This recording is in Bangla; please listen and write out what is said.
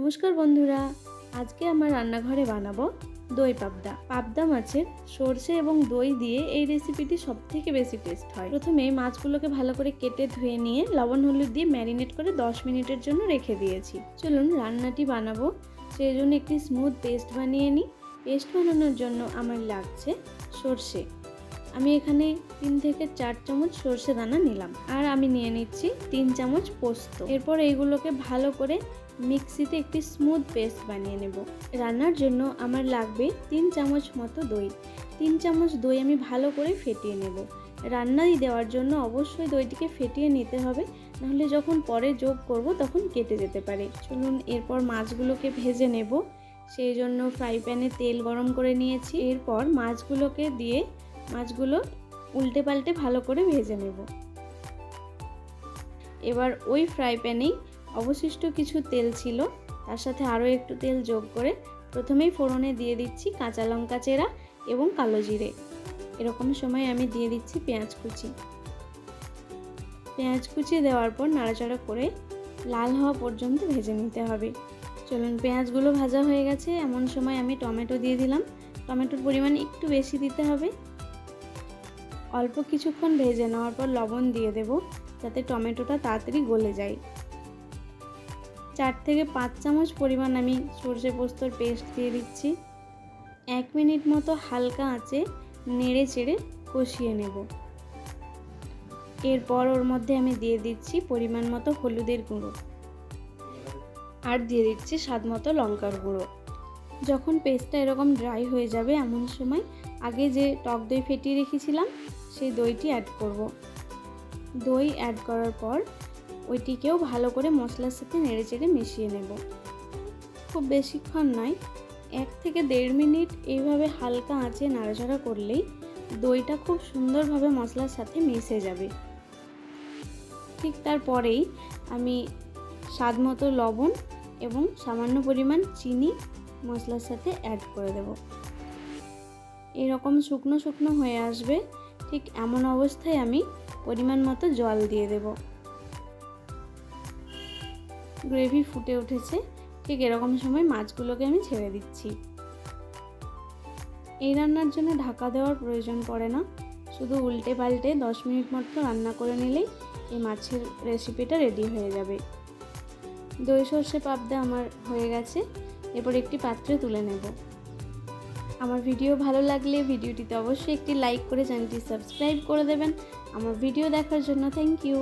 নমস্কার বন্ধুরা, আজকে আমার রান্নাঘরে বানাবো দই পাবদা। পাবদা মাছের সরষে এবং দই দিয়ে এই রেসিপিটি সবথেকে বেশি টেস্ট হয়। প্রথমে মাছগুলোকে ভালো করে কেটে ধুয়ে নিয়ে লবণ হলুদ দিয়ে ম্যারিনেট করে 10 মিনিটের জন্য রেখে দিয়েছি। চলুন রান্নাটি বানাবো। সেই জন্য একটি স্মুথ পেস্ট বানিয়ে নিই। পেস্ট বানানোর জন্য আমার লাগছে সরষে। আমি এখানে 3 থেকে 4 চামচ সরষে দানা নিলাম, আর আমি নিয়ে নিচ্ছি 3 চামচ পোস্ত। এরপর এইগুলোকে ভালো করে মিক্সিতে একটি স্মুথ পেস্ট বানিয়ে নেব। রান্নার জন্য আমার লাগবে 3 চামচ মতো দই। 3 চামচ দই আমি ভালো করে ফেটিয়ে নেব। রান্নায় দেওয়ার জন্য অবশ্যই দইটিকে ফেটিয়ে নিতে হবে, নাহলে যখন পরে যোগ করব তখন কেটে যেতে পারে। চলুন এরপর মাছগুলোকে ভেজে নেব। সেই জন্য ফ্রাই প্যানে তেল গরম করে নিয়েছি। এরপর মাছগুলোকে দিয়ে মাছগুলো উল্টে পাল্টে ভালো করে ভেজে নেব। এবার ওই ফ্রাই প্যানেই অবশিষ্ট কিছু তেল ছিল, তার সাথে আরও একটু তেল যোগ করে প্রথমেই ফোড়নে দিয়ে দিচ্ছি কাঁচা লঙ্কা চেরা এবং কালো জিরে। এরকম সময় আমি দিয়ে দিচ্ছি পেঁয়াজ কুচি। পেঁয়াজ কুচি দেওয়ার পর নাড়াচাড়া করে লাল হওয়া পর্যন্ত ভেজে নিতে হবে। চলুন পেঁয়াজগুলো ভাজা হয়ে গেছে, এমন সময় আমি টমেটো দিয়ে দিলাম। টমেটোর পরিমাণ একটু বেশি দিতে হবে। অল্প কিছুক্ষণ ভেজে নেওয়ার পর লবণ দিয়ে দেব, যাতে টমেটোটা তাড়াতাড়ি গলে যায়। 4 থেকে 5 চামচ পরিমাণ আমি সরষে পোস্তর পেস্ট দিয়ে দিচ্ছি। 1 মিনিট মতো হালকা আঁচে নেড়ে চেড়ে কষিয়ে নেব। এরপর ওর মধ্যে আমি দিয়ে দিচ্ছি পরিমাণ মতো হলুদের গুঁড়ো, আর দিয়ে দিচ্ছি স্বাদ মতো লঙ্কার গুঁড়ো। যখন পেস্টটা এরকম ড্রাই হয়ে যাবে, এমন সময় আগে যে টক দই ফেটিয়ে রেখেছিলাম সেই দইটি অ্যাড করব। দই অ্যাড করার পর ওইটিকেও ভালো করে মশলার সাথে নেড়েচেড়ে মিশিয়ে নেব। খুব বেশিক্ষণ নয়, 1 থেকে 1.5 মিনিট এইভাবে হালকা আঁচে নাড়াচাড়া করলেই দইটা খুব সুন্দরভাবে মশলার সাথে মিশে যাবে। ঠিক তারপরেই আমি স্বাদ মতো লবণ এবং সামান্য পরিমাণ চিনি মশলার সাথে অ্যাড করে দেব। এরকম শুকনো শুকনো হয়ে আসবে, ঠিক এমন অবস্থায় আমি পরিমাণ মতো জল দিয়ে দেব। গ্রেভি ফুটে উঠেছে, ঠিক এরকম সময় মাছগুলোকে আমি ছেড়ে দিচ্ছি। এই রান্নার জন্য ঢাকা দেওয়ার প্রয়োজন পড়ে না, শুধু উল্টে পাল্টে 10 মিনিট মতো রান্না করে নিলেই এই মাছের রেসিপিটা রেডি হয়ে যাবে। দই সরষে পাবদা আমার হয়ে গেছে। এরপর একটি পাত্রে তুলে নেব। আমার ভিডিও ভালো লাগলে ভিডিওটিতে অবশ্যই একটি লাইক করে চ্যানেলটি সাবস্ক্রাইব করে দেবেন। আমার ভিডিও দেখার জন্য থ্যাংক ইউ।